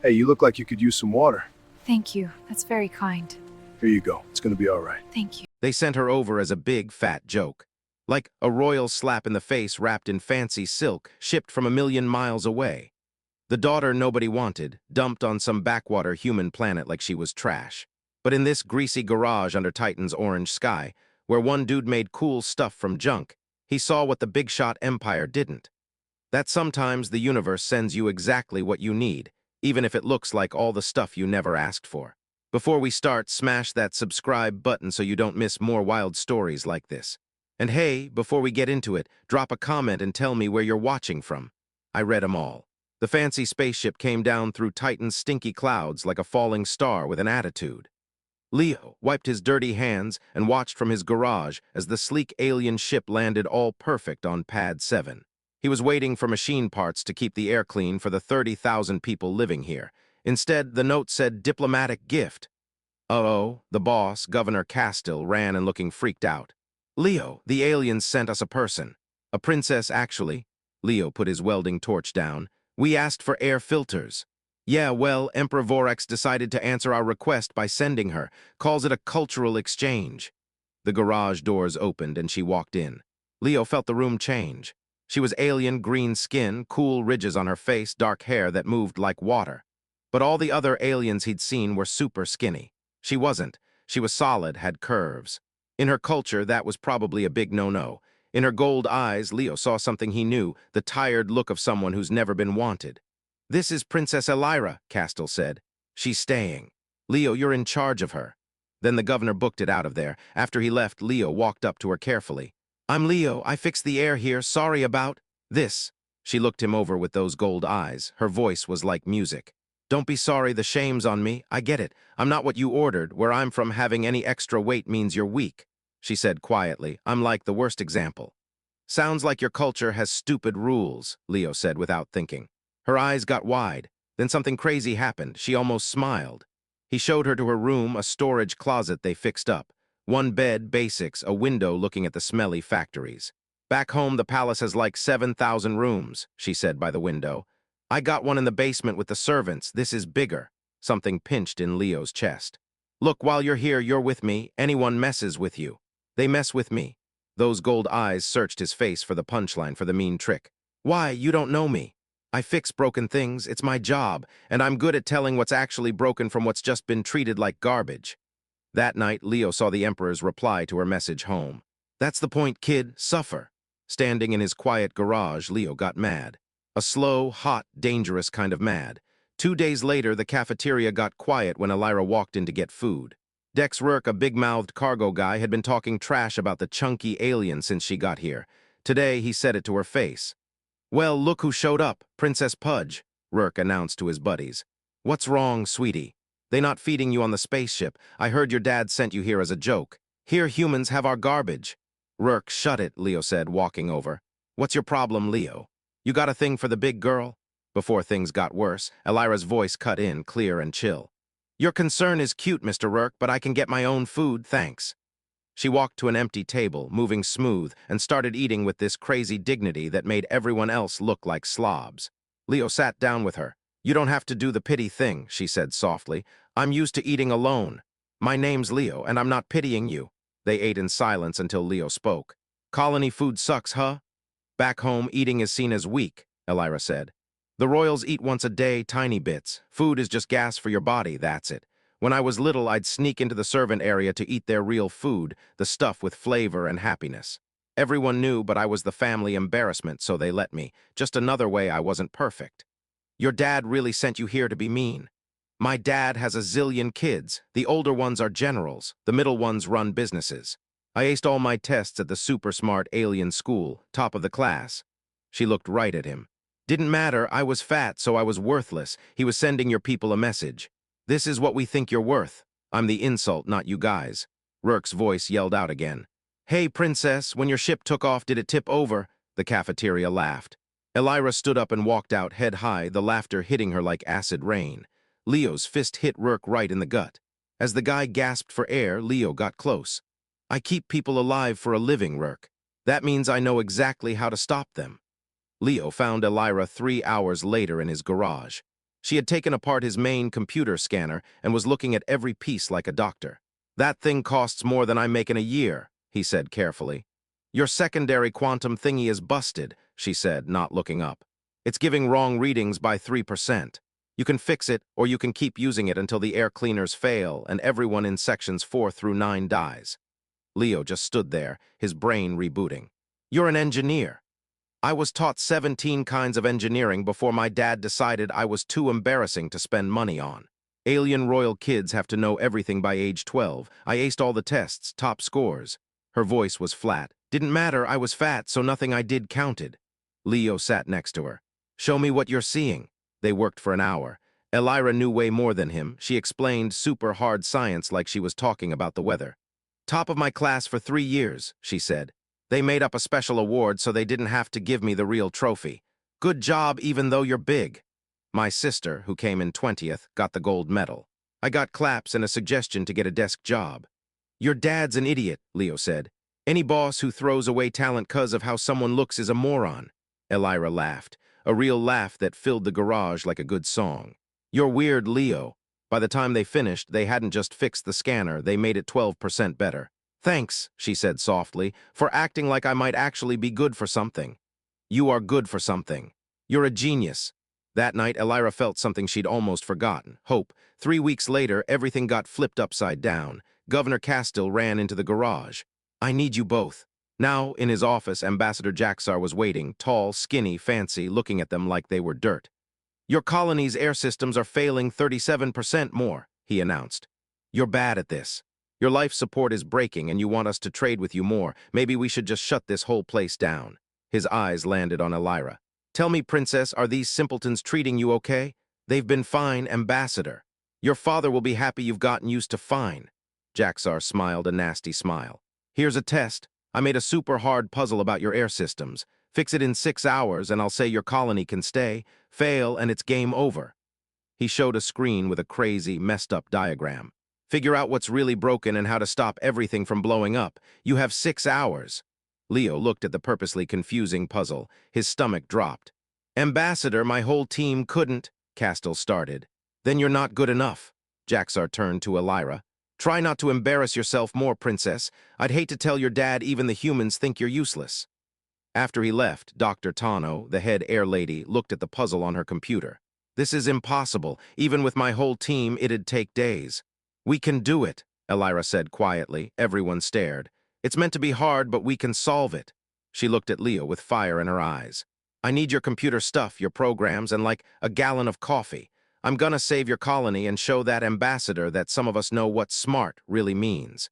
Hey, you look like you could use some water. Thank you. That's very kind. Here you go. It's gonna be all right. Thank you. They sent her over as a big, fat joke. Like a royal slap in the face wrapped in fancy silk, shipped from a million miles away. The daughter nobody wanted, dumped on some backwater human planet like she was trash. But in this greasy garage under Titan's orange sky, where one dude made cool stuff from junk, he saw what the big shot empire didn't. That sometimes the universe sends you exactly what you need, even if it looks like all the stuff you never asked for. Before we start, smash that subscribe button so you don't miss more wild stories like this. And hey, before we get into it, drop a comment and tell me where you're watching from. I read 'em all. The fancy spaceship came down through Titan's stinky clouds like a falling star with an attitude. Leo wiped his dirty hands and watched from his garage as the sleek alien ship landed all perfect on Pad 7. He was waiting for machine parts to keep the air clean for the 30,000 people living here. Instead, the note said diplomatic gift. Uh-oh, the boss, Governor Castill, ran and looking freaked out. Leo, the aliens sent us a person. A princess, actually. Leo put his welding torch down. We asked for air filters. Yeah, well, Emperor Vorac decided to answer our request by sending her. Calls it a cultural exchange. The garage doors opened and she walked in. Leo felt the room change. She was alien green skin, cool ridges on her face, dark hair that moved like water. But all the other aliens he'd seen were super skinny. She wasn't. She was solid, had curves. In her culture, that was probably a big no-no. In her gold eyes, Leo saw something he knew, the tired look of someone who's never been wanted. This is Princess Kalira, Castill said. She's staying. Leo, you're in charge of her. Then the governor booked it out of there. After he left, Leo walked up to her carefully. I'm Leo. I fixed the air here. Sorry about this. She looked him over with those gold eyes. Her voice was like music. Don't be sorry, the shame's on me. I get it. I'm not what you ordered. Where I'm from, having any extra weight means you're weak. She said quietly. I'm like the worst example. Sounds like your culture has stupid rules, Leo said without thinking. Her eyes got wide. Then something crazy happened. She almost smiled. He showed her to her room, a storage closet they fixed up. One bed, basics, a window looking at the smelly factories. Back home, the palace has like 7,000 rooms, she said by the window. I got one in the basement with the servants. This is bigger. Something pinched in Leo's chest. Look, while you're here, you're with me. Anyone messes with you. They mess with me. Those gold eyes searched his face for the punchline, for the mean trick. Why, you don't know me. I fix broken things. It's my job, and I'm good at telling what's actually broken from what's just been treated like garbage. That night, Leo saw the Emperor's reply to her message home. That's the point, kid. Suffer. Standing in his quiet garage, Leo got mad. A slow, hot, dangerous kind of mad. 2 days later, the cafeteria got quiet when Kalira walked in to get food. Dex Rurk, a big-mouthed cargo guy, had been talking trash about the chunky alien since she got here. Today, he said it to her face. Well, look who showed up, Princess Pudge, Rurk announced to his buddies. What's wrong, sweetie? They not feeding you on the spaceship. I heard your dad sent you here as a joke. Here humans have our garbage. Rurk, shut it, Leo said, walking over. What's your problem, Leo? You got a thing for the big girl? Before things got worse, Kalira's voice cut in, clear and chill. Your concern is cute, Mr. Rurk, but I can get my own food, thanks. She walked to an empty table, moving smooth, and started eating with this crazy dignity that made everyone else look like slobs. Leo sat down with her. You don't have to do the pity thing, she said softly. I'm used to eating alone. My name's Leo, and I'm not pitying you. They ate in silence until Leo spoke. Colony food sucks, huh? Back home, eating is seen as weak, Kalira said. The royals eat once a day, tiny bits. Food is just gas for your body, that's it. When I was little, I'd sneak into the servant area to eat their real food, the stuff with flavor and happiness. Everyone knew, but I was the family embarrassment, so they let me. Just another way I wasn't perfect. Your dad really sent you here to be mean. My dad has a zillion kids. The older ones are generals. The middle ones run businesses. I aced all my tests at the super smart alien school, top of the class. She looked right at him. Didn't matter, I was fat, so I was worthless. He was sending your people a message. This is what we think you're worth. I'm the insult, not you guys. Rurk's voice yelled out again. Hey, princess, when your ship took off, did it tip over? The cafeteria laughed. Kalira stood up and walked out, head high, the laughter hitting her like acid rain. Leo's fist hit Rurk right in the gut. As the guy gasped for air, Leo got close. I keep people alive for a living, Rurk. That means I know exactly how to stop them. Leo found Kalira 3 hours later in his garage. She had taken apart his main computer scanner and was looking at every piece like a doctor. "That thing costs more than I make in a year," he said carefully. "Your secondary quantum thingy is busted," she said, not looking up. "It's giving wrong readings by 3%. You can fix it, or you can keep using it until the air cleaners fail and everyone in sections 4 through 9 dies." Leo just stood there, his brain rebooting. "You're an engineer." "I was taught 17 kinds of engineering before my dad decided I was too embarrassing to spend money on. Alien royal kids have to know everything by age 12. I aced all the tests, top scores." Her voice was flat. "Didn't matter, I was fat, so nothing I did counted." Leo sat next to her. "Show me what you're seeing." They worked for an hour. Kalira knew way more than him. She explained super hard science like she was talking about the weather. "Top of my class for 3 years," she said. "They made up a special award so they didn't have to give me the real trophy. Good job even though you're big." My sister, who came in 20th, got the gold medal. I got claps and a suggestion to get a desk job. "Your dad's an idiot," Leo said. "Any boss who throws away talent 'cause of how someone looks is a moron." Kalira laughed, a real laugh that filled the garage like a good song. "You're weird, Leo." By the time they finished, they hadn't just fixed the scanner, they made it 12% better. "Thanks," she said softly, "for acting like I might actually be good for something." "You are good for something. You're a genius." That night, Kalira felt something she'd almost forgotten: hope. 3 weeks later, everything got flipped upside down. Governor Castile ran into the garage. "I need you both." Now, in his office, Ambassador Jakaras was waiting, tall, skinny, fancy, looking at them like they were dirt. "Your colony's air systems are failing 37% more," he announced. "You're bad at this. Your life support is breaking and you want us to trade with you more. Maybe we should just shut this whole place down." His eyes landed on Kalira. "Tell me, Princess, are these simpletons treating you okay?" "They've been fine, Ambassador." "Your father will be happy you've gotten used to fine." Jakaras smiled a nasty smile. "Here's a test. I made a super hard puzzle about your air systems. Fix it in 6 hours and I'll say your colony can stay. Fail and it's game over." He showed a screen with a crazy, messed up diagram. "Figure out what's really broken and how to stop everything from blowing up. You have 6 hours. Leo looked at the purposely confusing puzzle. His stomach dropped. "Ambassador, my whole team couldn't," Castile started. "Then you're not good enough." Jakaras turned to Kalira. "Try not to embarrass yourself more, Princess. I'd hate to tell your dad even the humans think you're useless." After he left, Dr. Tano, the head air lady, looked at the puzzle on her computer. "This is impossible. Even with my whole team, it'd take days." "We can do it," Kalira said quietly. Everyone stared. "It's meant to be hard, but we can solve it." She looked at Leo with fire in her eyes. "I need your computer stuff, your programs, and like a gallon of coffee. I'm gonna save your colony and show that ambassador that some of us know what smart really means."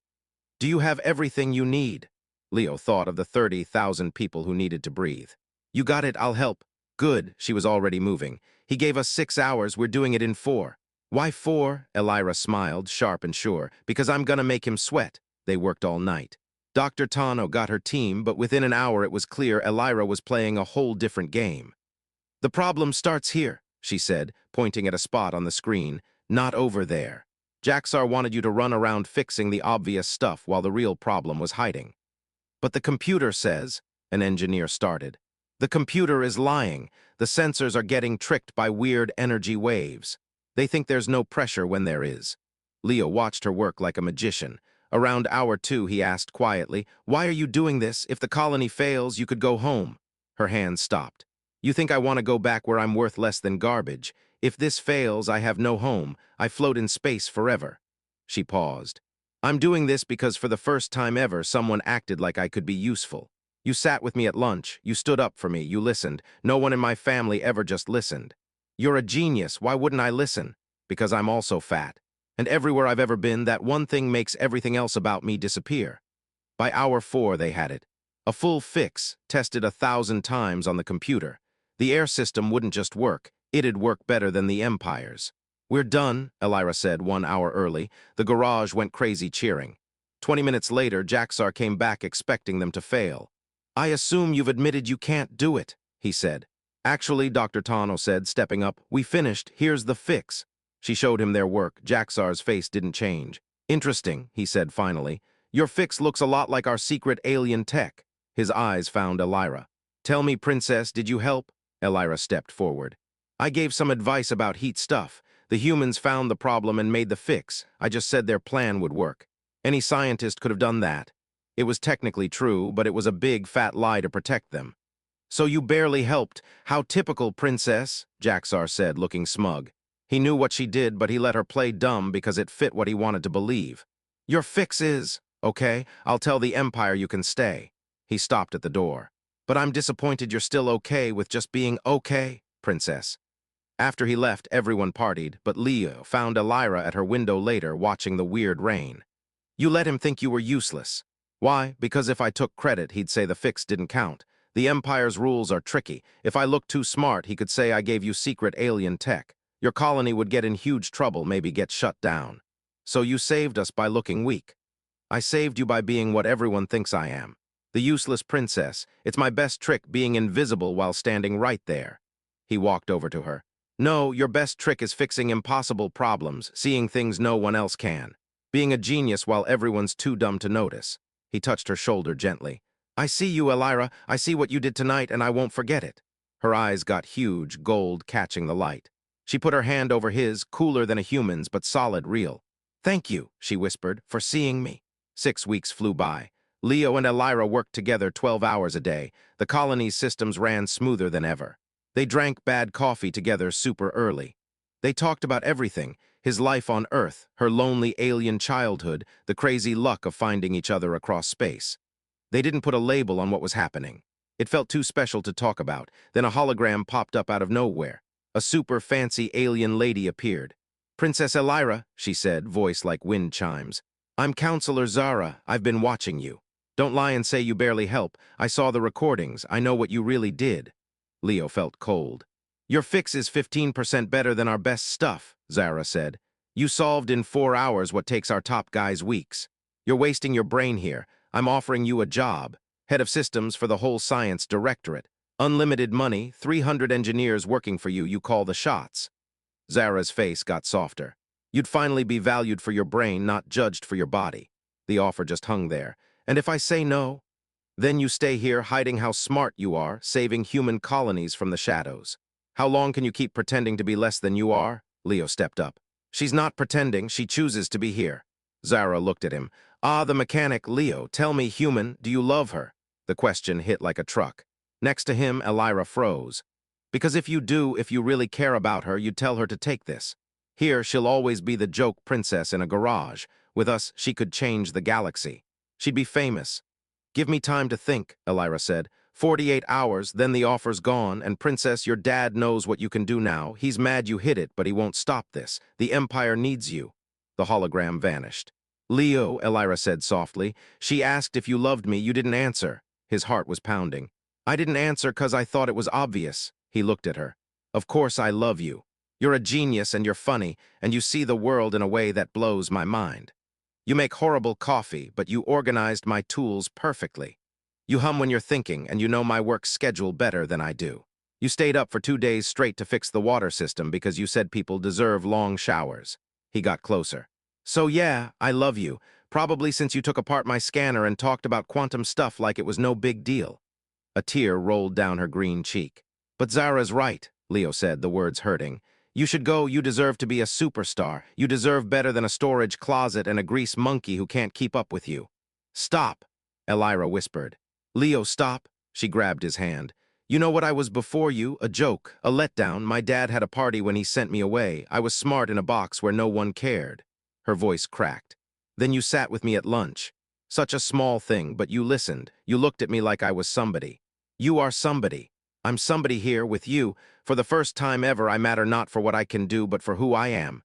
"Do you have everything you need?" Leo thought of the 30,000 people who needed to breathe. "You got it, I'll help." "Good," she was already moving. "He gave us 6 hours, we're doing it in 4. "Why 4? Kalira smiled, sharp and sure. "Because I'm gonna make him sweat." They worked all night. Dr. Tano got her team, but within an hour it was clear Kalira was playing a whole different game. "The problem starts here," she said, pointing at a spot on the screen. "Not over there. Jakaras wanted you to run around fixing the obvious stuff while the real problem was hiding." "But the computer says," an engineer started. "The computer is lying. The sensors are getting tricked by weird energy waves. They think there's no pressure when there is." Leo watched her work like a magician. Around hour 2, he asked quietly, "Why are you doing this? If the colony fails, you could go home." Her hand stopped. "You think I want to go back where I'm worth less than garbage? If this fails, I have no home. I float in space forever." She paused. "I'm doing this because for the first time ever, someone acted like I could be useful. You sat with me at lunch. You stood up for me. You listened. No one in my family ever just listened. You're a genius. Why wouldn't I listen? Because I'm also fat. And everywhere I've ever been, that one thing makes everything else about me disappear." By hour 4, they had it. A full fix, tested 1,000 times on the computer. The air system wouldn't just work. It'd work better than the Empire's. "We're done," Kalira said 1 hour early. The garage went crazy cheering. 20 minutes later, Jakaras came back expecting them to fail. "I assume you've admitted you can't do it," he said. "Actually," Dr. Tano said, stepping up, "we finished. Here's the fix." She showed him their work. Jakaras' face didn't change. "Interesting," he said finally. "Your fix looks a lot like our secret alien tech." His eyes found Kalira. "Tell me, Princess, did you help?" Kalira stepped forward. I gave some advice about heat stuff. The humans found the problem and made the fix. I just said their plan would work. Any scientist could have done that. It was technically true, but it was a big, fat lie to protect them. So you barely helped. How typical, Princess, Jakaras said, looking smug. He knew what she did, but he let her play dumb because it fit what he wanted to believe. Your fix is, okay, I'll tell the Empire you can stay. He stopped at the door. But I'm disappointed you're still okay with just being okay, Princess. After he left, everyone partied, but Leo found Kalira at her window later watching the weird rain. You let him think you were useless. Why? Because if I took credit, he'd say the fix didn't count. The Empire's rules are tricky. If I looked too smart, he could say I gave you secret alien tech. Your colony would get in huge trouble, maybe get shut down. So you saved us by looking weak. I saved you by being what everyone thinks I am. The useless princess. It's my best trick, being invisible while standing right there. He walked over to her. No, your best trick is fixing impossible problems, seeing things no one else can. Being a genius while everyone's too dumb to notice. He touched her shoulder gently. I see you, Kalira. I see what you did tonight, and I won't forget it. Her eyes got huge, gold catching the light. She put her hand over his, cooler than a human's, but solid, real. Thank you, she whispered, for seeing me. 6 weeks flew by. Leo and Kalira worked together 12 hours a day. The colony's systems ran smoother than ever. They drank bad coffee together super early. They talked about everything, his life on Earth, her lonely alien childhood, the crazy luck of finding each other across space. They didn't put a label on what was happening. It felt too special to talk about. Then a hologram popped up out of nowhere. A super fancy alien lady appeared. Princess Kalira, she said, voice like wind chimes. I'm Counselor Zara. I've been watching you. Don't lie and say you barely help. I saw the recordings. I know what you really did. Leo felt cold. Your fix is 15% better than our best stuff, Zara said. You solved in 4 hours what takes our top guys weeks. You're wasting your brain here. I'm offering you a job. Head of systems for the whole Science Directorate. Unlimited money, 300 engineers working for you. You call the shots. Zara's face got softer. You'd finally be valued for your brain, not judged for your body. The offer just hung there. And if I say no? Then you stay here hiding how smart you are, saving human colonies from the shadows. How long can you keep pretending to be less than you are? Leo stepped up. She's not pretending, she chooses to be here. Zara looked at him. Ah, the mechanic, Leo, tell me, human, do you love her? The question hit like a truck. Next to him, Kalira froze. Because if you do, if you really care about her, you'd tell her to take this. Here, she'll always be the joke princess in a garage. With us, she could change the galaxy. She'd be famous. Give me time to think, Kalira said. 48 hours, then the offer's gone, and Princess, your dad knows what you can do now. He's mad you hid it, but he won't stop this. The Empire needs you. The hologram vanished. Leo, Kalira said softly, she asked if you loved me. You didn't answer. His heart was pounding. I didn't answer 'cause I thought it was obvious. He looked at her. Of course I love you. You're a genius and you're funny, and you see the world in a way that blows my mind. You make horrible coffee, but you organized my tools perfectly. You hum when you're thinking, and you know my work schedule better than I do. You stayed up for 2 days straight to fix the water system because you said people deserve long showers. He got closer. So yeah, I love you, probably since you took apart my scanner and talked about quantum stuff like it was no big deal. A tear rolled down her green cheek. But Zara's right, Leo said, the words hurting. You should go. You deserve to be a superstar. You deserve better than a storage closet and a grease monkey who can't keep up with you. Stop, Kalira whispered. Leo, stop. She grabbed his hand. You know what I was before you? A joke, a letdown. My dad had a party when he sent me away. I was smart in a box where no one cared. Her voice cracked. Then you sat with me at lunch. Such a small thing, but you listened. You looked at me like I was somebody. You are somebody. I'm somebody here with you. For the first time ever, I matter not for what I can do, but for who I am.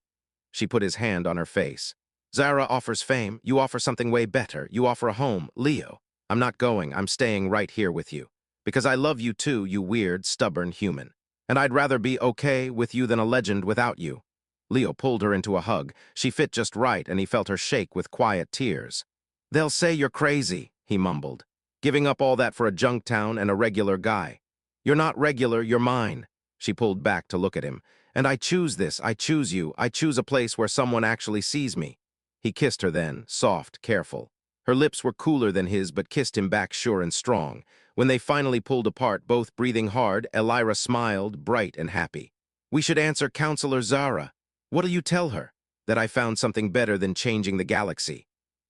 She put his hand on her face. Zara offers fame. You offer something way better. You offer a home. Leo, I'm not going. I'm staying right here with you. Because I love you too, you weird, stubborn human. And I'd rather be okay with you than a legend without you. Leo pulled her into a hug. She fit just right, and he felt her shake with quiet tears. They'll say you're crazy, he mumbled. Giving up all that for a junk town and a regular guy. You're not regular, you're mine. She pulled back to look at him. And I choose this, I choose you, I choose a place where someone actually sees me. He kissed her then, soft, careful. Her lips were cooler than his, but kissed him back sure and strong. When they finally pulled apart, both breathing hard, Kalira smiled, bright and happy. We should answer Counselor Zara. What'll you tell her? That I found something better than changing the galaxy.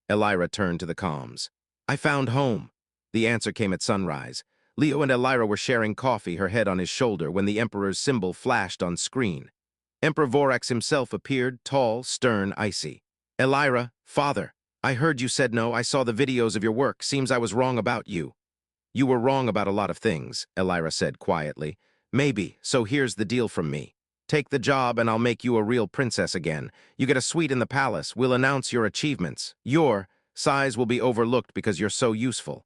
Elira turned to the comms. I found home. The answer came at sunrise. Leo and Elira were sharing coffee, her head on his shoulder, when the Emperor's symbol flashed on screen. Emperor Vorac himself appeared, tall, stern, icy. Elira, father, I heard you said no. I saw the videos of your work. Seems I was wrong about you. You were wrong about a lot of things, Elira said quietly. Maybe, so here's the deal from me. Take the job and I'll make you a real princess again. You get a suite in the palace. We'll announce your achievements. Your size will be overlooked because you're so useful.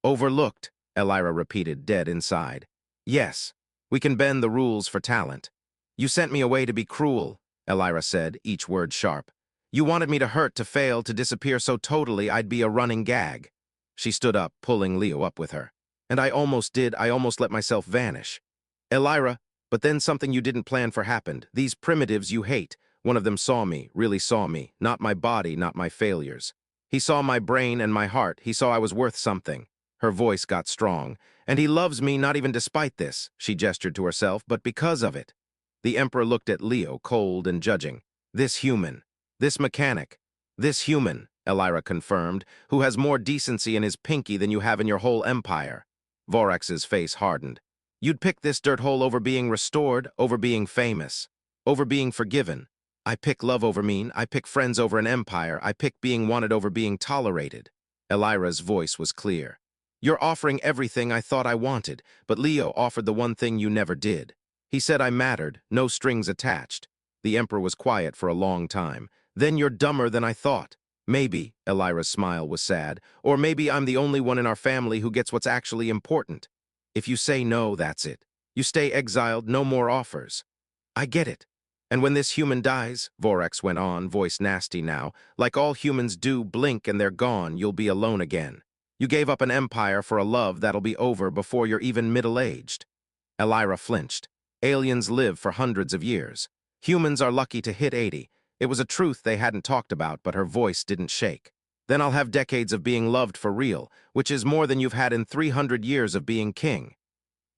Overlooked, Elira repeated, dead inside. Yes, we can bend the rules for talent. You sent me away to be cruel, Elira said, each word sharp. You wanted me to hurt, to fail, to disappear so totally I'd be a running gag. She stood up, pulling Leo up with her. And I almost did. I almost let myself vanish. Elira, but then something you didn't plan for happened. These primitives you hate. One of them saw me, really saw me. Not my body, not my failures. He saw my brain and my heart. He saw I was worth something. Her voice got strong. And he loves me, not even despite this, she gestured to herself, but because of it. The Emperor looked at Leo, cold and judging. This human. This mechanic. This human, Elira confirmed, who has more decency in his pinky than you have in your whole empire. Vorac's face hardened. You'd pick this dirt hole over being restored, over being famous, over being forgiven. I pick love over mean, I pick friends over an empire, I pick being wanted over being tolerated. Elira's voice was clear. You're offering everything I thought I wanted, but Leo offered the one thing you never did. He said I mattered, no strings attached. The Emperor was quiet for a long time. Then you're dumber than I thought. Maybe, Elira's smile was sad, or maybe I'm the only one in our family who gets what's actually important. If you say no, that's it. You stay exiled, no more offers. I get it. And when this human dies, Vorac went on, voice nasty now, like all humans do, blink and they're gone, you'll be alone again. You gave up an empire for a love that'll be over before you're even middle-aged. Elira flinched. Aliens live for hundreds of years. Humans are lucky to hit 80. It was a truth they hadn't talked about, but her voice didn't shake. Then I'll have decades of being loved for real, which is more than you've had in 300 years of being king.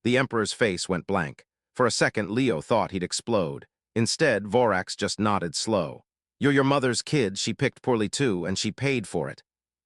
The Emperor's face went blank. For a second, Leo thought he'd explode. Instead, Vorac just nodded slow. You're your mother's kid. She picked poorly too, and she paid for it.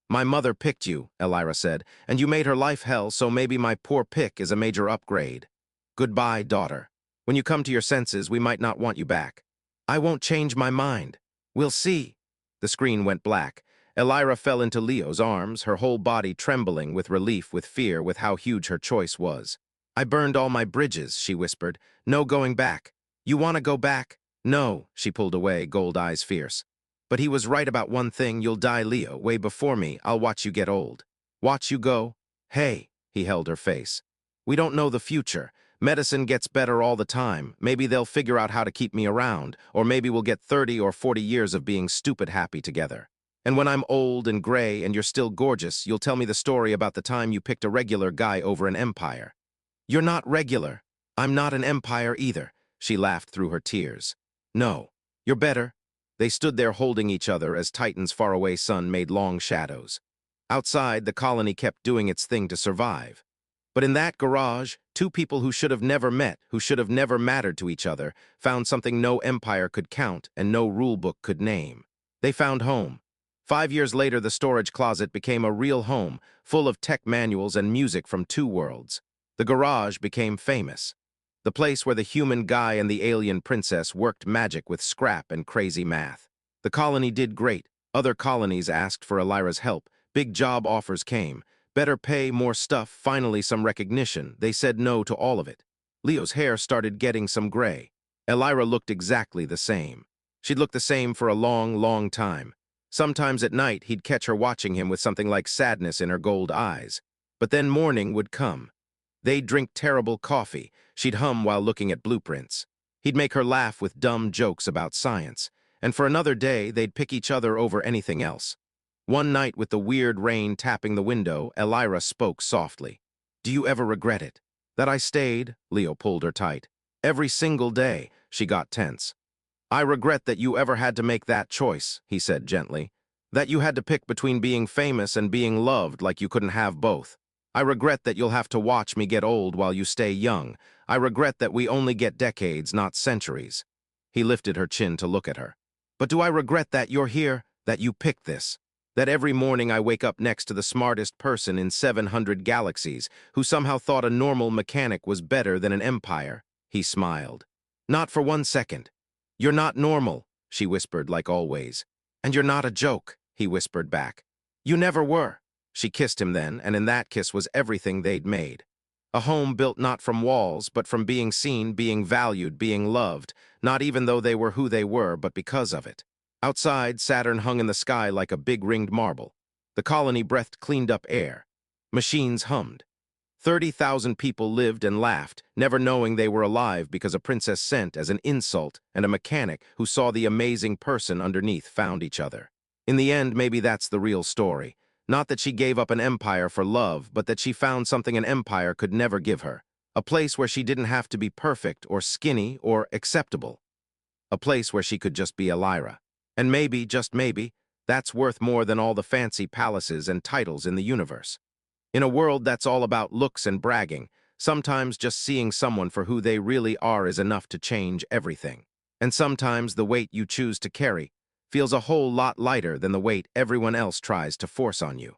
My mother picked you, Elira said, and you made her life hell, so maybe my poor pick is a major upgrade. Goodbye, daughter. When you come to your senses, we might not want you back. I won't change my mind. We'll see. The screen went black. Elira fell into Leo's arms, her whole body trembling with relief, with fear, with how huge her choice was. I burned all my bridges, she whispered. No going back. You want to go back? No, she pulled away, gold eyes fierce. But he was right about one thing. You'll die, Leo, way before me. I'll watch you get old. Watch you go. Hey, he held her face. We don't know the future. Medicine gets better all the time. Maybe they'll figure out how to keep me around, or maybe we'll get 30 or 40 years of being stupid happy together. And when I'm old and gray and you're still gorgeous, you'll tell me the story about the time you picked a regular guy over an empire. You're not regular. I'm not an empire either, she laughed through her tears. No, you're better. They stood there holding each other as Titan's faraway sun made long shadows. Outside, the colony kept doing its thing to survive. But in that garage, two people who should have never met, who should have never mattered to each other, found something no empire could count and no rulebook could name. They found home. 5 years later, the storage closet became a real home, full of tech manuals and music from two worlds. The garage became famous. The place where the human guy and the alien princess worked magic with scrap and crazy math. The colony did great. Other colonies asked for Elira's help. Big job offers came. Better pay, more stuff, finally some recognition. They said no to all of it. Leo's hair started getting some gray. Elira looked exactly the same. She'd looked the same for a long, long time. Sometimes at night, he'd catch her watching him with something like sadness in her gold eyes. But then morning would come. They'd drink terrible coffee. She'd hum while looking at blueprints. He'd make her laugh with dumb jokes about science. And for another day, they'd pick each other over anything else. One night, with the weird rain tapping the window, Elira spoke softly. Do you ever regret it? That I stayed? Leo pulled her tight. Every single day. She got tense. I regret that you ever had to make that choice, he said gently. That you had to pick between being famous and being loved, like you couldn't have both. I regret that you'll have to watch me get old while you stay young. I regret that we only get decades, not centuries. He lifted her chin to look at her. But do I regret that you're here, that you picked this? That every morning I wake up next to the smartest person in 700 galaxies, who somehow thought a normal mechanic was better than an empire? He smiled. Not for 1 second. You're not normal, she whispered like always. And you're not a joke, he whispered back. You never were. She kissed him then, and in that kiss was everything they'd made. A home built not from walls, but from being seen, being valued, being loved, not even though they were who they were, but because of it. Outside, Saturn hung in the sky like a big ringed marble. The colony breathed cleaned-up air. Machines hummed. 30,000 people lived and laughed, never knowing they were alive because a princess sent as an insult and a mechanic who saw the amazing person underneath found each other. In the end, maybe that's the real story. Not that she gave up an empire for love, but that she found something an empire could never give her. A place where she didn't have to be perfect or skinny or acceptable. A place where she could just be a Lyra. And maybe, just maybe, that's worth more than all the fancy palaces and titles in the universe. In a world that's all about looks and bragging, sometimes just seeing someone for who they really are is enough to change everything. And sometimes the weight you choose to carry feels a whole lot lighter than the weight everyone else tries to force on you.